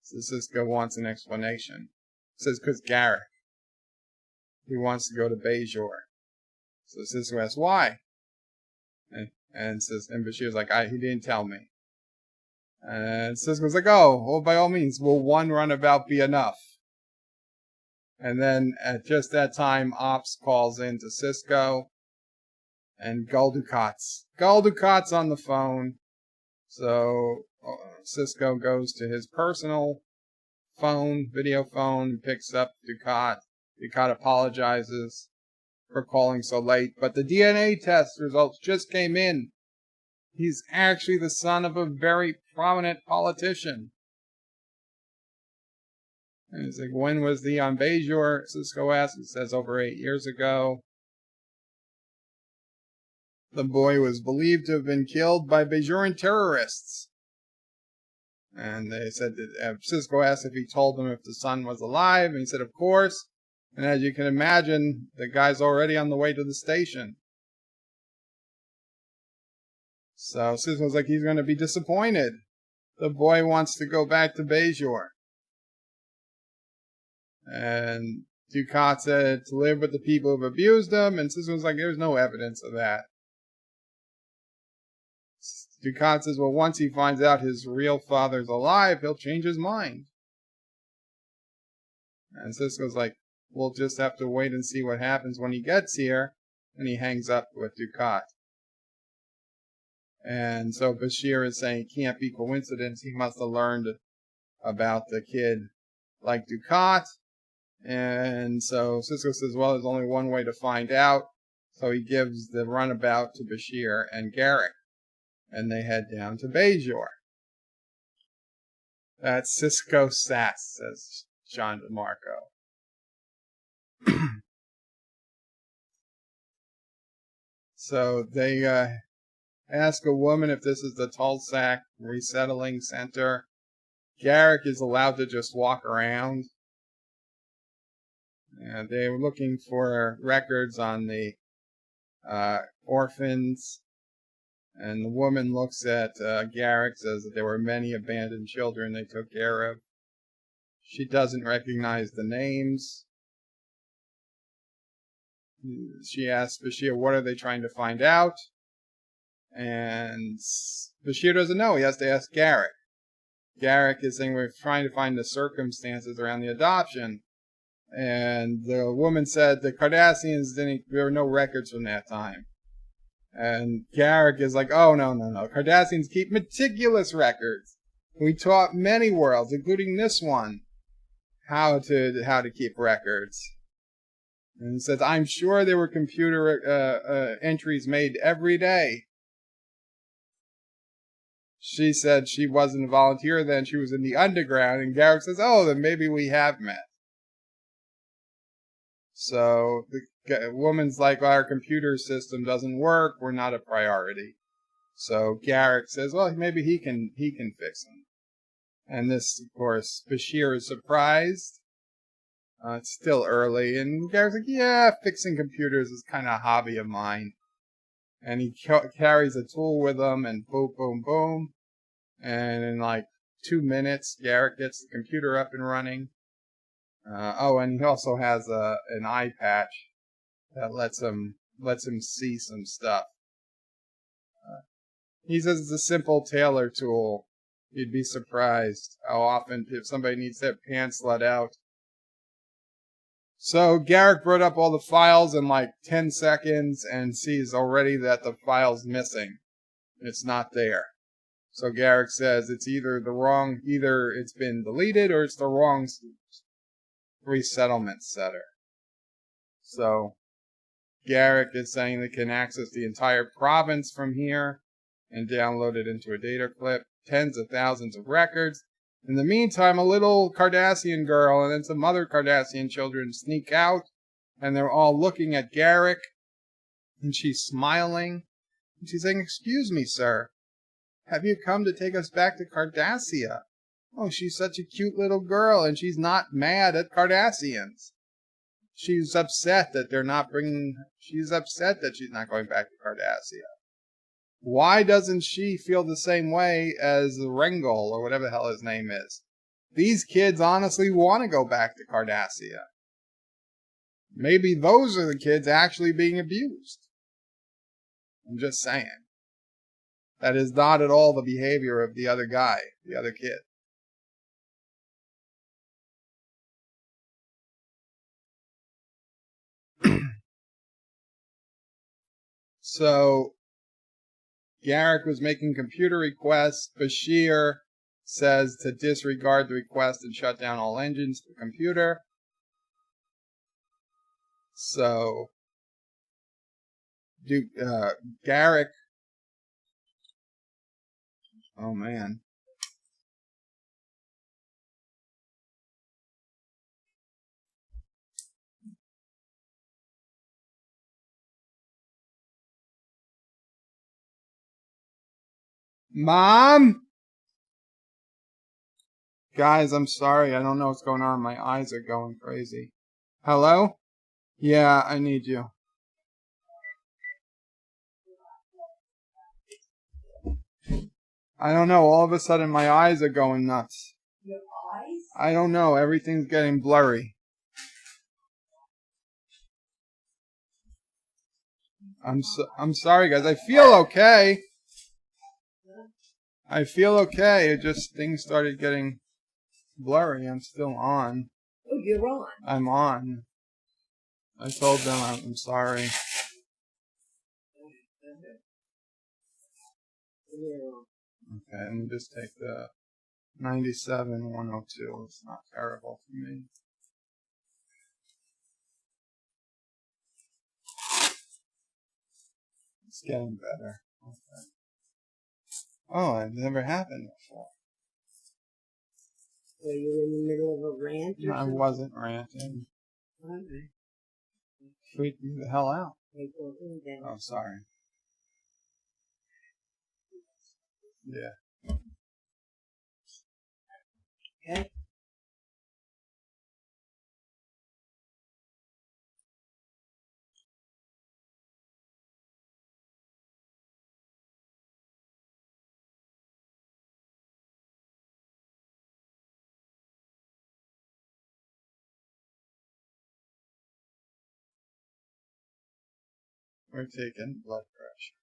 So Sisko wants an explanation. Says because Garak. He wants to go to Bajor. So Sisko asks why. And Bashir's like, he didn't tell me. And Sisko's like, oh, well, by all means, will one runabout be enough? And then at just that time, Ops calls in to Sisko and Gul Dukat's on the phone. So Sisko goes to his personal phone, video phone, picks up Dukat. Dukat apologizes for calling so late, but the DNA test results just came in. He's actually the son of a very prominent politician. And he's like, when was he on Bajor? Sisko asks. He says over 8 years ago. The boy was believed to have been killed by Bajoran terrorists. And they said that Cisco asked if he told them if the son was alive, and he said, of course. And as you can imagine, the guy's already on the way to the station. So Cisco's like, he's going to be disappointed. The boy wants to go back to Bajor. And Dukat said to live with the people who've abused him, and Cisco's like, there's no evidence of that. Dukat says, well, once he finds out his real father's alive, he'll change his mind. And Cisco's like, we'll just have to wait and see what happens when he gets here. And he hangs up with Dukat. And so Bashir is saying it can't be coincidence. He must have learned about the kid like Dukat. And so Cisco says, well, there's only one way to find out. So he gives the runabout to Bashir and Garak. And they head down to Bajor. That's Cisco sass, says John DeMarco. So they ask a woman if this is the Tulsak resettling center. Garak is allowed to just walk around. And they were looking for records on the orphans. And the woman looks at Garak, says that there were many abandoned children they took care of. She doesn't recognize the names. She asks Bashir, what are they trying to find out? And Bashir doesn't know. He has to ask Garak. Garak is saying we're trying to find the circumstances around the adoption. And the woman said the Cardassians there were no records from that time. And Garak is like, oh, no. Cardassians keep meticulous records. We taught many worlds, including this one, how to keep records. And he says, I'm sure there were computer entries made every day. She said she wasn't a volunteer then, she was in the underground. And Garak says, oh, then maybe we have met. So the woman's like, well, our computer system doesn't work. We're not a priority. So Garak says, well, maybe he can fix them. And this, of course, Bashir is surprised. It's still early. And Garak's like, yeah, fixing computers is kind of a hobby of mine. And he carries a tool with him and boom, boom, boom. And in like 2 minutes, Garak gets the computer up and running. And he also has an eye patch that lets him see some stuff. He says it's a simple tailor tool. You'd be surprised how often if somebody needs their pants let out. So Garak brought up all the files in like 10 seconds and sees already that the file's missing. It's not there. So Garak says it's either it's been deleted or it's the wrong resettlement setter. So Garak is saying they can access the entire province from here and download it into a data clip. Tens of thousands of records. In the meantime, a little Cardassian girl and then some other Cardassian children sneak out, and they're all looking at Garak, and she's smiling, and she's saying, excuse me, sir, have you come to take us back to Cardassia? Oh, she's such a cute little girl, and she's not mad at Cardassians. She's upset that she's upset that she's not going back to Cardassia. Why doesn't she feel the same way as Rengel, or whatever the hell his name is? These kids honestly want to go back to Cardassia. Maybe those are the kids actually being abused. I'm just saying. That is not at all the behavior of the other guy, the other kid. So Garak was making computer requests. Bashir says to disregard the request and shut down all engines to the computer. So Garak... Oh, man. Mom? Guys, I'm sorry. I don't know what's going on. My eyes are going crazy. Hello? Yeah, I need you. I don't know. All of a sudden, my eyes are going nuts. Your eyes? I don't know. Everything's getting blurry. I'm sorry, guys. I feel okay. I feel okay. It just things started getting blurry. I'm still on. Oh, you're on. I'm on. I told them I'm sorry. You're on. Okay, let me just take the 97-102. It's not terrible for me. It's getting better. Okay. Oh, it's never happened before. Were you in the middle of a rant or I something? wasn't ranting. Okay. Freaked me the hell out. Hey, go in then. Oh, sorry. Yeah. Okay? We're taking blood pressure.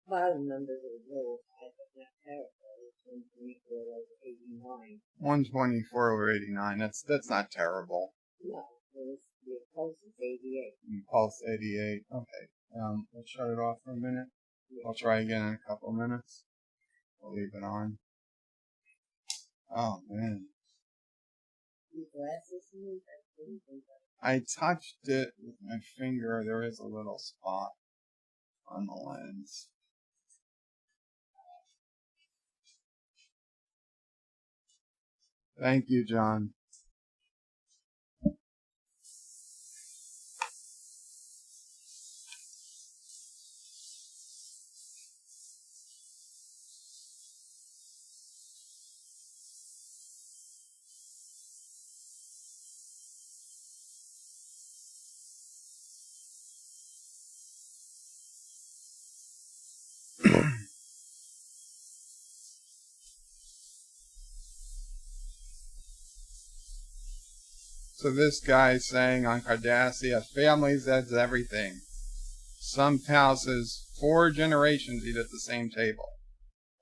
Bottom number is low. I think that terrible. It's 124 over 89. 124/89. That's not terrible. No, your pulse is 88. Pulse 88. Okay. Let's shut it off for a minute. I'll try again in a couple minutes. I'll leave it on. Oh man. Your glasses move. That's pretty good. I touched it with my finger. There is a little spot on the lens. Thank you, John. So this guy's saying on Cardassia, families, that's everything. Some houses, 4 generations eat at the same table.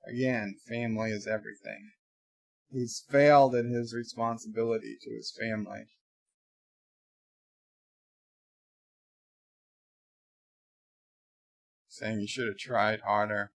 Again, family is everything. He's failed in his responsibility to his family. Saying he should have tried harder.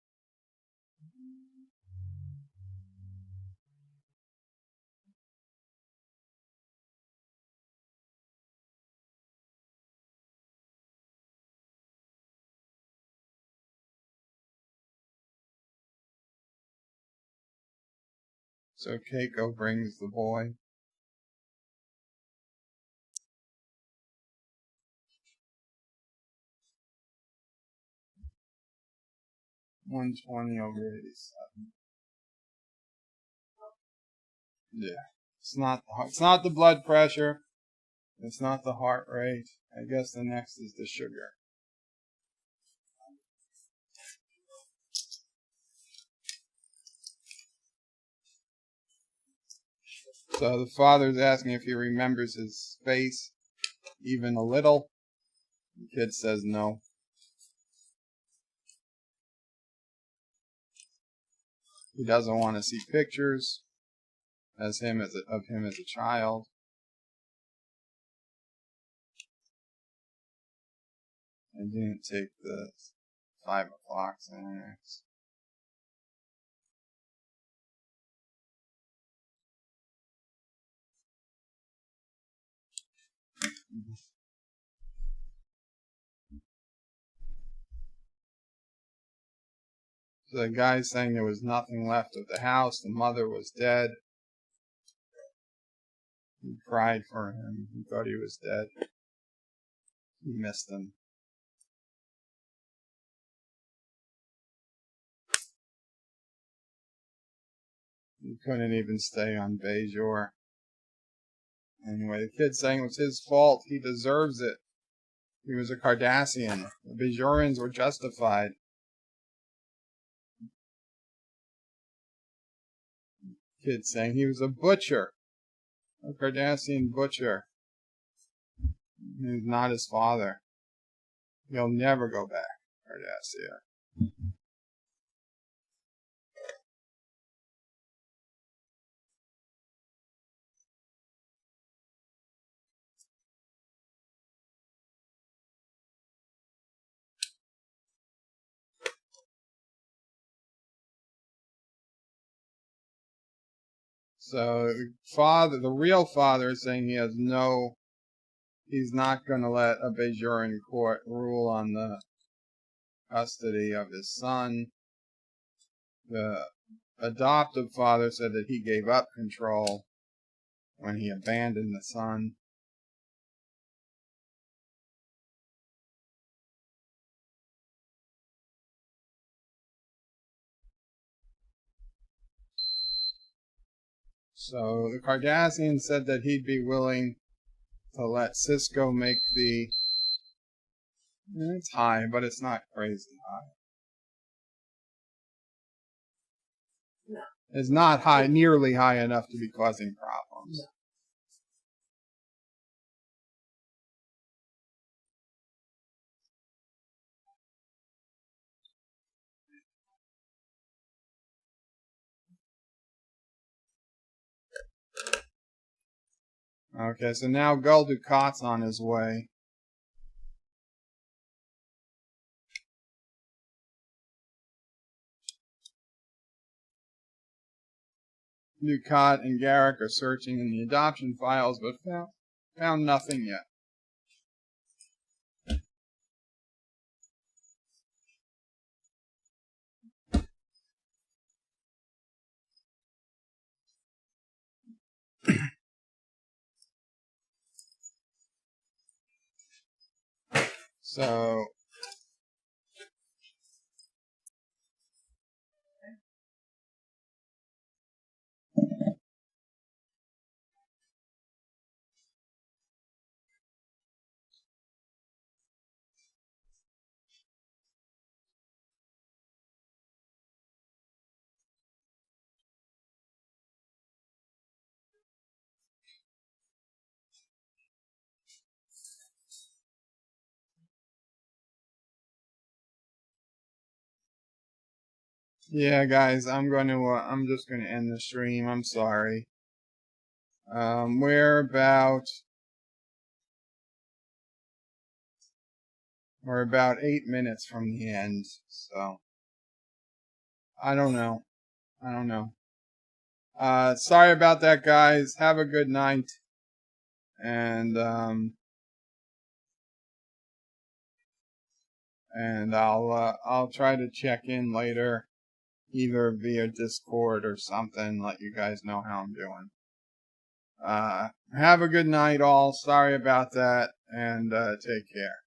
So Keiko brings the boy. (120/87). Yeah. It's not the blood pressure. It's not the heart rate. I guess the next is the sugar. So the father's asking if he remembers his face even a little. The kid says no. He doesn't want to see pictures of him as a child. I didn't take the 5 o'clock Xanax. So the guy's saying there was nothing left of the house. The mother was dead. He cried for him. He thought he was dead. He missed him. He couldn't even stay on Bajor. Anyway, the kid's saying it was his fault. He deserves it. He was a Cardassian. The Bajorans were justified. Kid saying he was a butcher. A Cardassian butcher. He's not his father. He'll never go back, Cardassia. So the real father is saying he's not going to let a Bajoran court rule on the custody of his son. The adoptive father said that he gave up control when he abandoned the son. So the Cardassian said that he'd be willing to let Cisco make it's high, but it's not crazy high. No. It's not high, nearly high enough to be causing problems. No. Okay, so now Gul Dukat's on his way. Dukat and Garak are searching in the adoption files, but found nothing yet. Yeah, guys, I'm just gonna end the stream. I'm sorry. We're about 8 minutes from the end, so I don't know. Sorry about that, guys. Have a good night, and I'll try to check in later, either via Discord or something, let you guys know how I'm doing. Have a good night, all. Sorry about that, and take care.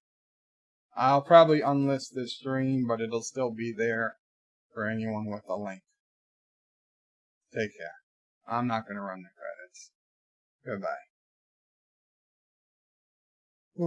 I'll probably unlist this stream, but it'll still be there for anyone with a link. Take care. I'm not going to run the credits. Goodbye.